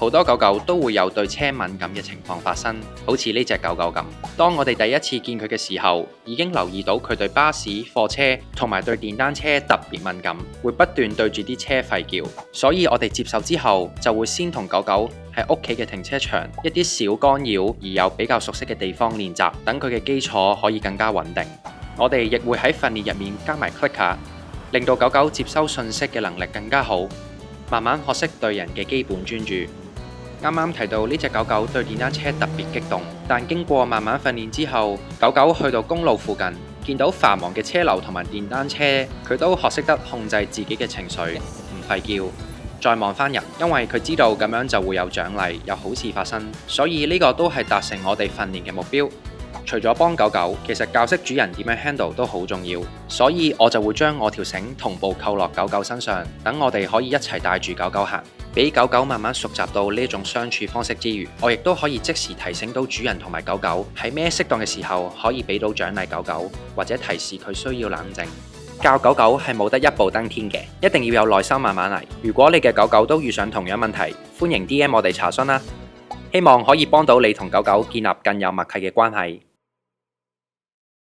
好多狗狗都會有對車敏感嘅情況發生，好似呢隻狗狗咁。當我哋第一次見佢嘅時候，已經留意到佢對巴士、貨車同埋對電單車特別敏感，會不斷對住啲車吠叫。所以我哋接受之後，就會先同狗狗喺屋企嘅停車場一啲小干擾而有比較熟悉嘅地方練習，等佢嘅基礎可以更加穩定。我哋亦會喺訓練入面加埋 clicker， 令到狗狗接收信息嘅能力更加好，慢慢學識對人嘅基本專注。啱啱提到呢隻狗狗對電單車特別激動，但經過慢慢訓練之後，狗狗去到公路附近，見到繁忙嘅車流同埋電單車，佢都學識得控制自己嘅情緒，唔吠叫，再望返人，因為佢知道咁樣就會有獎勵，有好事發生，所以呢個都係達成我哋訓練嘅目標。除咗幫狗狗，其實教識主人點樣 handle 都好重要，所以我就會將我條繩同步扣落狗狗身上，等我哋可以一齊帶住狗狗行，俾狗狗慢慢熟習到呢種相處方式之餘，我亦都可以即時提醒到主人同埋狗狗喺咩適當嘅時候可以俾到獎勵狗狗，或者提示佢需要冷靜。教狗狗係冇得一步登天嘅，一定要有耐心慢慢嚟。如果你嘅狗狗都遇上同樣問題，歡迎 DM 我哋查詢啦。希望可以幫到你同狗狗建立更有默契嘅關係。